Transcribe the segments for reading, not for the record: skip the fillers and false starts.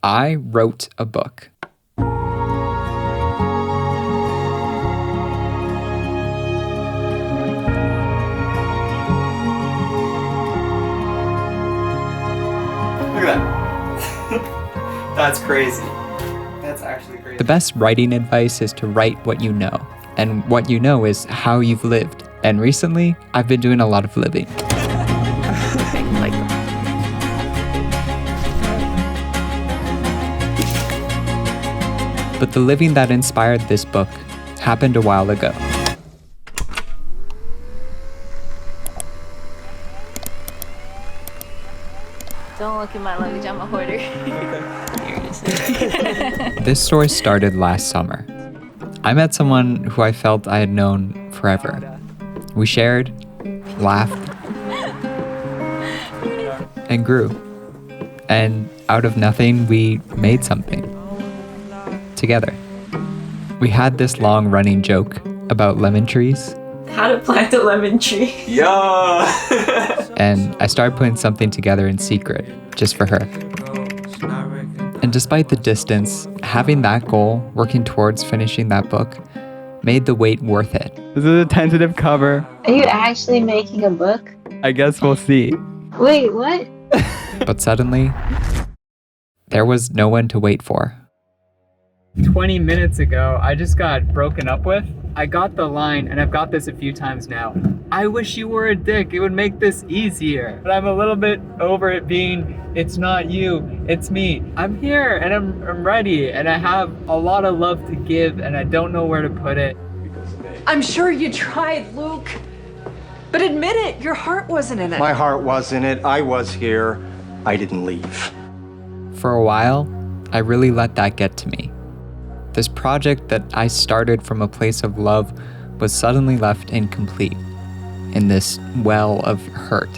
I wrote a book. Look at that. That's crazy. That's actually crazy. The best writing advice is to write what you know. And what you know is how you've lived. And recently, I've been doing a lot of living. But the living that inspired this book happened a while ago. Don't look at my luggage, I'm a hoarder. This story started last summer. I met someone who I felt I had known forever. We shared, laughed, and grew. And out of nothing, we made something. Together. We had this long running joke about lemon trees. How to plant a lemon tree. Yeah. And I started putting something together in secret, just for her. And despite the distance, having that goal, working towards finishing that book, made the wait worth it. This is a tentative cover. Are you actually making a book? I guess we'll see. Wait, what? But suddenly, there was no one to wait for. 20 minutes ago, I just got broken up with. I got the line, and I've got this a few times now. I wish you were a dick. It would make this easier. But I'm a little bit over it being, it's not you, it's me. I'm here, and I'm ready, and I have a lot of love to give, and I don't know where to put it. I'm sure you tried, Luke. But admit it, your heart wasn't in it. My heart was in it. I was here. I didn't leave. For a while, I really let that get to me. This project that I started from a place of love was suddenly left incomplete in this well of hurt.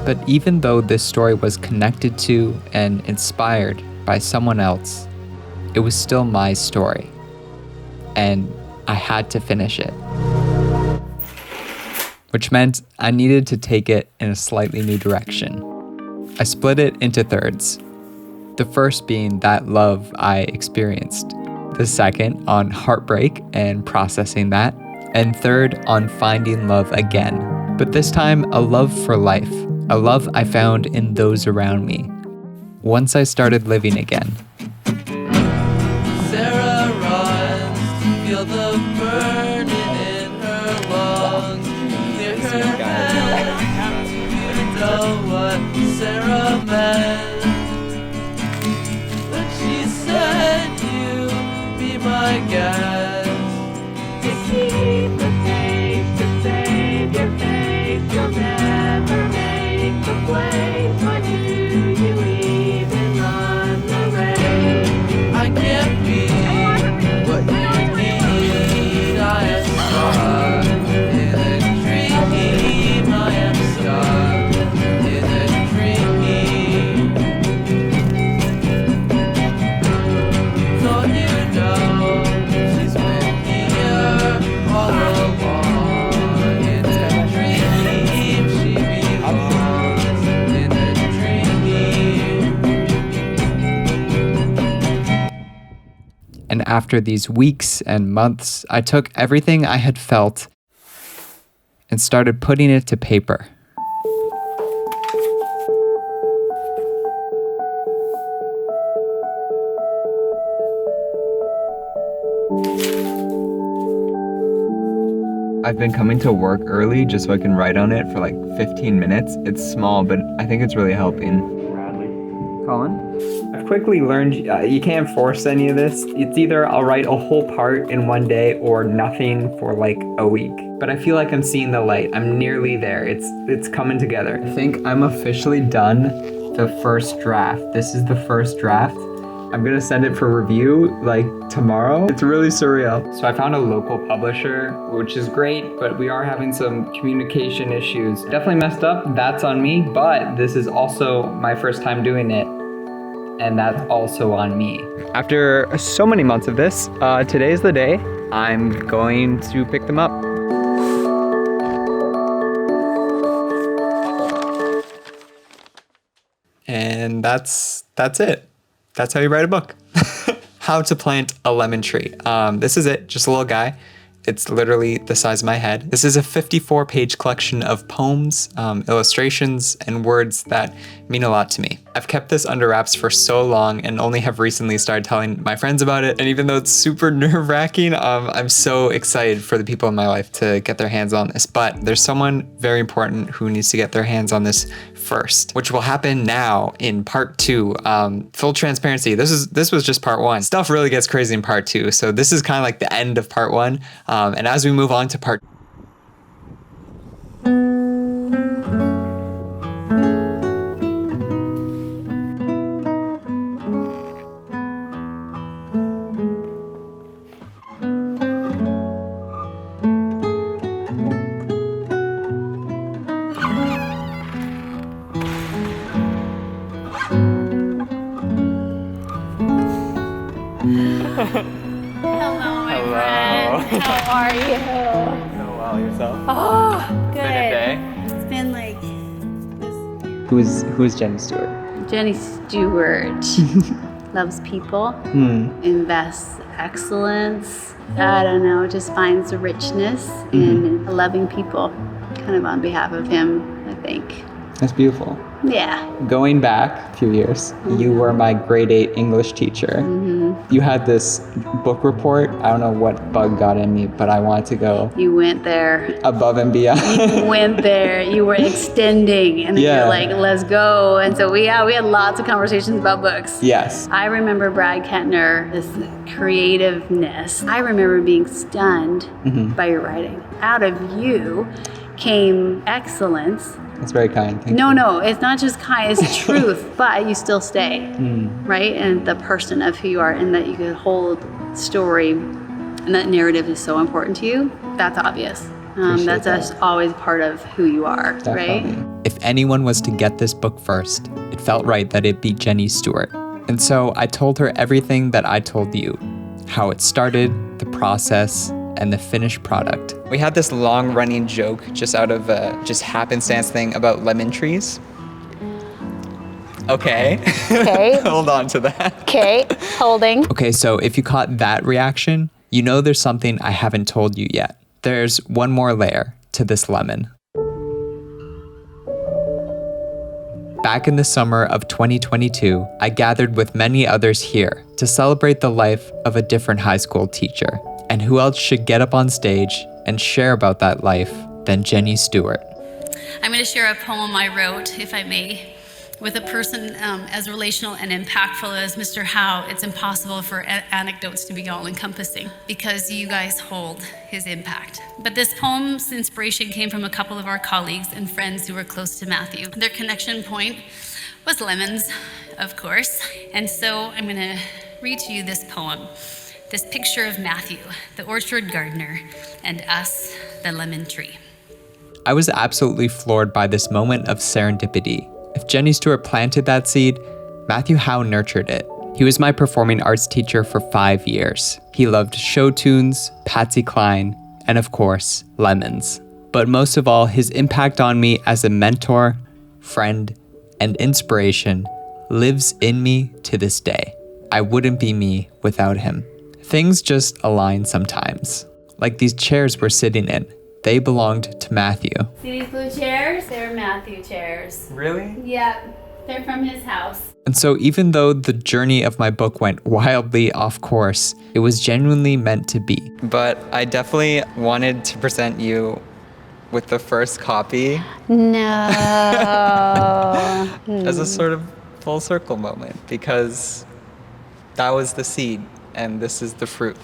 But even though this story was connected to and inspired by someone else, it was still my story. And I had to finish it. Which meant I needed to take it in a slightly new direction. I split it into thirds. The first being that love I experienced. The second on heartbreak and processing that. And third on finding love again. But this time, a love for life. A love I found in those around me. Once I started living again. Sarah runs to feel the burning in her lungs. Near her head, you know what Sarah meant when she said you be my guest. To keep the faith, to save your faith, you'll never make the place. Why do you even run the race? I can't be what you need. I am stuck in a dream. I am stuck in a dream. Thought you know she's been here all along. In a dream, she belongs in a dream. And after these weeks and months, I took everything I had felt and started putting it to paper. I've been coming to work early just so I can write on it for like 15 minutes. It's small, but I think it's really helping. Colin? I've quickly learned you can't force any of this. It's either I'll write a whole part in one day or nothing for like a week. But I feel like I'm seeing the light. I'm nearly there. It's coming together. I think I'm officially done the first draft. This is the first draft. I'm gonna send it for review like tomorrow. It's really surreal. So I found a local publisher, which is great, but we are having some communication issues. Definitely messed up, that's on me, but this is also my first time doing it, and that's also on me. After so many months of this, today's the day I'm going to pick them up. And that's it. That's how you write a book. How to plant a lemon tree. This is it, just a little guy. It's literally the size of my head. This is a 54-page collection of poems, illustrations, and words that mean a lot to me. I've kept this under wraps for so long and only have recently started telling my friends about it. And even though it's super nerve-wracking, I'm so excited for the people in my life to get their hands on this. But there's someone very important who needs to get their hands on this first, which will happen now in part 2. Full transparency, this was just part 1. Stuff really gets crazy in part 2, so this is kind of like the end of part 1. And as we move on to part Hello, my friend. How are you? Oh, wow, yourself? Oh, good. Been a day? It's been like who's Jenny Stewart? Jenny Stewart loves people, invests excellence. I don't know, just finds a richness in loving people, kind of on behalf of him, I think. That's beautiful. Yeah. Going back a few years, you were my grade 8 English teacher. You had this book report. I don't know what bug got in me, but I wanted to go You went there. above and beyond. You went there. You were extending, and then Yeah. you're like, "Let's go." And so we had lots of conversations about books. Yes. I remember Brad Kettner, this creativeness. I remember being stunned by your writing. Out of you came excellence. That's very kind. Thank No, you. no, it's not just kind, it's truth, but you still stay, right? And the person of who you are, and that you could hold story, and that narrative is so important to you. That's obvious. Appreciate That's that. just always part of who you are, right? Definitely. If anyone was to get this book first, it felt right that it be Jenny Stewart. And so I told her everything that I told you, how it started, the process, and the finished product. We had this long-running joke just out of a just happenstance thing about lemon trees. Okay. Okay. Hold on to that. Okay, holding. Okay, so if you caught that reaction, you know there's something I haven't told you yet. There's one more layer to this lemon. Back in the summer of 2022, I gathered with many others here to celebrate the life of a different high school teacher. And who else should get up on stage and share about that life than Jenny Stewart? I'm going to share a poem I wrote, if I may, with a person as relational and impactful as Mr. Howe. It's impossible for anecdotes to be all-encompassing because you guys hold his impact. But this poem's inspiration came from a couple of our colleagues and friends who were close to Matthew. Their connection point was lemons, of course. And so I'm going to read to you this poem. This picture of Matthew, the orchard gardener, and us, the lemon tree. I was absolutely floored by this moment of serendipity. If Jenny Stewart planted that seed, Matthew Howe nurtured it. He was my performing arts teacher for 5 years. He loved show tunes, Patsy Cline, and of course, lemons. But most of all, his impact on me as a mentor, friend, and inspiration lives in me to this day. I wouldn't be me without him. Things just align sometimes. Like these chairs we're sitting in. They belonged to Matthew. See these blue chairs? They're Matthew chairs. Really? Yeah, they're from his house. And so even though the journey of my book went wildly off course, it was genuinely meant to be. But I definitely wanted to present you with the first copy. No. As a sort of full circle moment, because that was the seed and this is the fruit.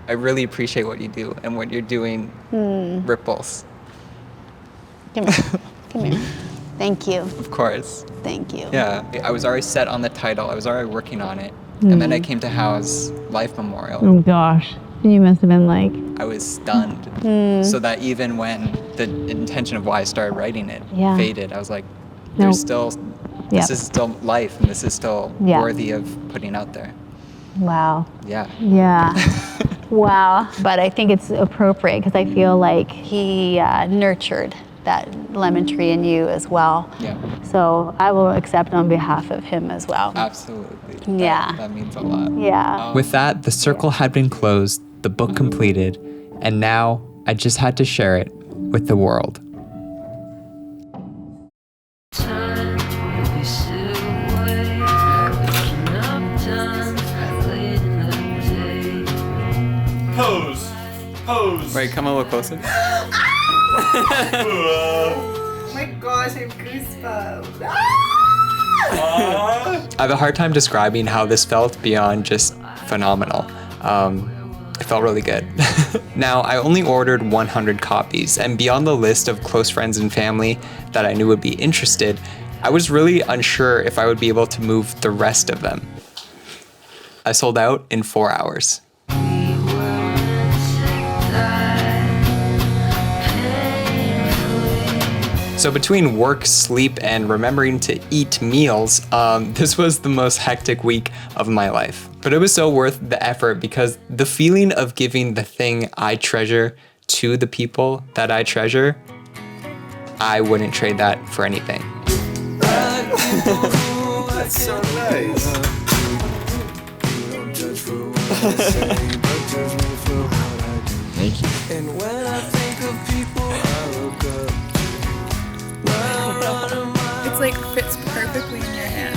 I really appreciate what you do, and what you're doing ripples. Come here. Come here. Thank you. Of course. Thank you. Yeah, I was already set on the title. I was already working on it. And then I came to Howe's life memorial. Oh gosh. You must have been like, I was stunned. So that even when the intention of why I started writing it Yeah. faded, I was like, No. there's still, Yep. this is still life, and this is still Yeah. worthy of putting out there. wow. Yeah. Yeah. Wow. But I think it's appropriate because I feel like he nurtured that lemon tree in you as well. Yeah. So I will accept on behalf of him as well. Absolutely. Yeah. That means a lot. Yeah. With that, the circle had been closed, the book completed, and now I just had to share it with the world. Pose. Wait, come a little closer. Oh my gosh, I have goosebumps. I have a hard time describing how this felt beyond just phenomenal. It felt really good. Now, I only ordered 100 copies, and beyond the list of close friends and family that I knew would be interested, I was really unsure if I would be able to move the rest of them. I sold out in 4 hours. So between work, sleep, and remembering to eat meals, this was the most hectic week of my life. But it was so worth the effort because the feeling of giving the thing I treasure to the people that I treasure, I wouldn't trade that for anything. That's so nice. Thank you. And when I think of people I look up, It's like fits perfectly in your hand.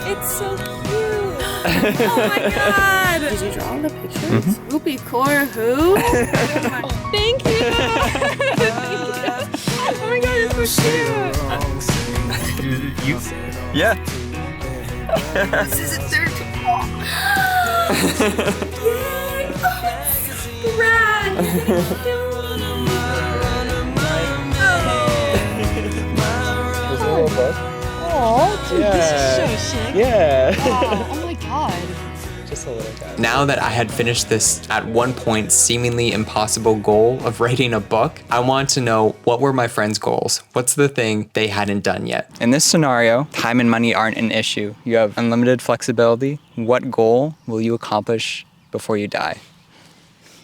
It's so cute. Oh my god. Did you draw all the pictures? Whoopie core who? Thank you. Oh my god, it's so cute. Yeah. This is a third. Yay! Oh, rad. oh, dude, this is so sick. Yeah. Oh my god. Just a little guy. Now that I had finished this at one point seemingly impossible goal of writing a book, I wanted to know what were my friends' goals? What's the thing they hadn't done yet? In this scenario, time and money aren't an issue. You have unlimited flexibility. What goal will you accomplish before you die?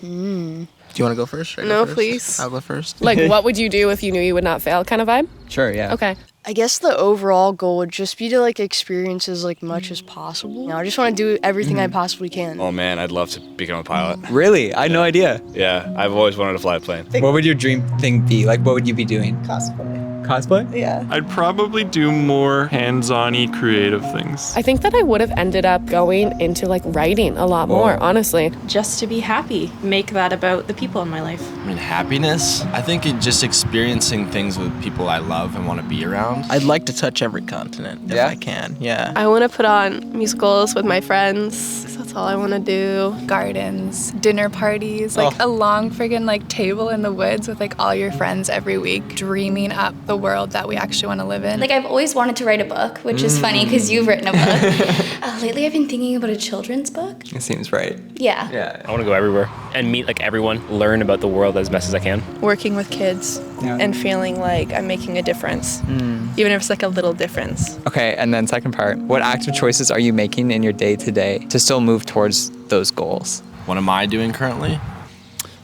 Do you want to go first? Should I go No, first? please. I'll go first. Like, what would you do if you knew you would not fail kind of vibe? Sure, yeah. Okay. I guess the overall goal would just be to like experience as like much as possible. You know, I just want to do everything I possibly can. Oh man, I'd love to become a pilot. Really? I had no idea. Yeah, I've always wanted to fly a plane. What would your dream thing be? Like, what would you be doing? Cosplay. Cosplay? Yeah. I'd probably do more hands-on-y creative things. I think that I would have ended up going into like writing a lot more, honestly. Just to be happy, make that about the people in my life. I mean, happiness? I think it just experiencing things with people I love and want to be around. I'd like to touch every continent if I can. Yeah. I want to put on musicals with my friends. That's all I want to do. Gardens, dinner parties, like a long friggin' like table in the woods with like all your friends every week, dreaming up the world that we actually want to live in. Like I've always wanted to write a book, which is funny because you've written a book. Lately I've been thinking about a children's book. It seems right. Yeah. Yeah. I want to go everywhere and meet like everyone, learn about the world as best as I can. Working with kids and feeling like I'm making a difference, even if it's like a little difference. Okay, and then second part, what active choices are you making in your day-to-day to still move towards those goals? What am I doing currently?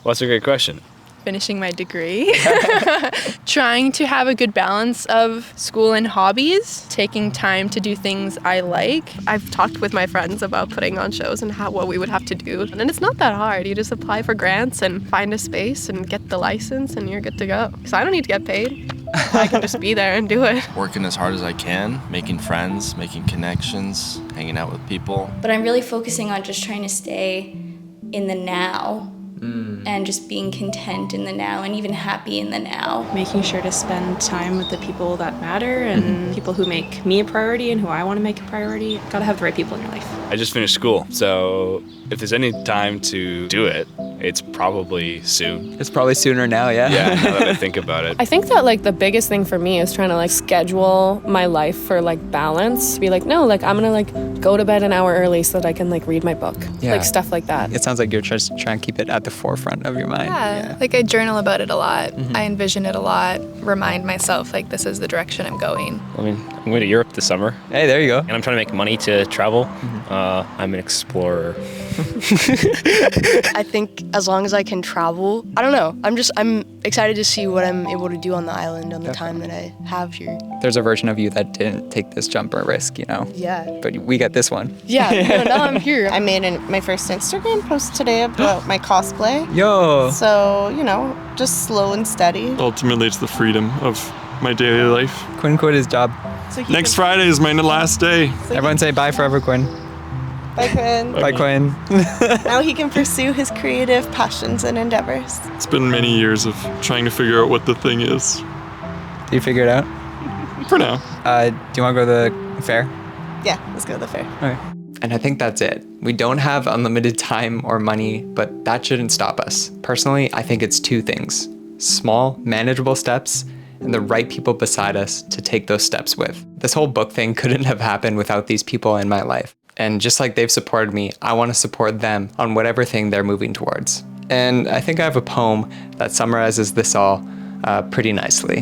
Well, that's a great question. Finishing my degree, trying to have a good balance of school and hobbies, taking time to do things I like. I've talked with my friends about putting on shows and what we would have to do. And it's not that hard. You just apply for grants and find a space and get the license and you're good to go. Because I don't need to get paid. I can just be there and do it. Working as hard as I can, making friends, making connections, hanging out with people. But I'm really focusing on just trying to stay in the now. And just being content in the now and even happy in the now. Making sure to spend time with the people that matter and people who make me a priority and who I want to make a priority. Gotta have the right people in your life. I just finished school, so if there's any time to do it, it's probably soon. It's probably sooner now, yeah? Yeah, now that I think about it. I think that like the biggest thing for me is trying to like schedule my life for like balance. Be like, no, like I'm gonna like go to bed an hour early so that I can like read my book. Yeah. Like stuff like that. It sounds like you're just trying to keep it at the forefront of your mind. Yeah, like I journal about it a lot. I envision it a lot, remind myself like this is the direction I'm going. I mean, I'm going to Europe this summer. Hey, there you go. And I'm trying to make money to travel. I'm an explorer. I think as long as I can travel, I don't know. I'm excited to see what I'm able to do on the island on the time that I have here. There's a version of you that didn't take this jump or risk, you know? Yeah. But we got this one. Yeah, no, now I'm here. I made my first Instagram post today about my cosplay. Yo. So, you know, just slow and steady. Ultimately, it's the freedom of my daily life. Quinn quit his job. So Next Friday is my last day. Everyone say bye forever, Quinn. Bye, Quinn. Bye, Quinn. Now he can pursue his creative passions and endeavors. It's been many years of trying to figure out what the thing is. Do you figure it out? For now. Do you want to go to the fair? Yeah, let's go to the fair. Okay. And I think that's it. We don't have unlimited time or money, but that shouldn't stop us. Personally, I think it's two things: small, manageable steps, and the right people beside us to take those steps with. This whole book thing couldn't have happened without these people in my life. And just like they've supported me, I want to support them on whatever thing they're moving towards. And I think I have a poem that summarizes this all pretty nicely.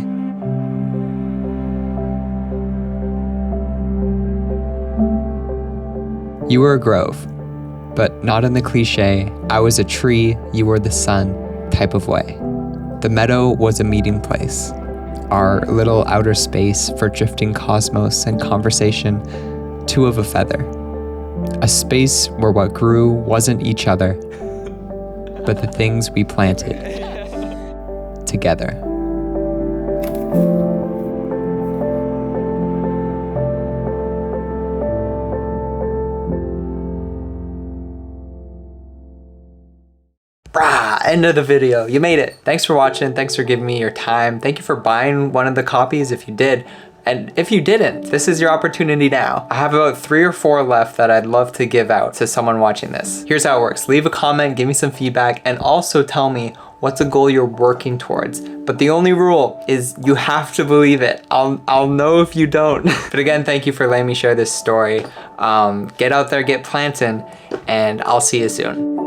You were a grove, but not in the cliche, I was a tree, you were the sun type of way. The meadow was a meeting place, our little outer space for drifting cosmos and conversation, two of a feather. A space where what grew wasn't each other, but the things we planted together. End of the video. You made it. Thanks for watching. Thanks for giving me your time. Thank you for buying one of the copies if you did. And if you didn't, this is your opportunity now. I have about 3 or 4 left that I'd love to give out to someone watching this. Here's how it works. Leave a comment, give me some feedback, and also tell me what's a goal you're working towards. But the only rule is you have to believe it. I'll know if you don't. But again, thank you for letting me share this story. Get out there, get planting, and I'll see you soon.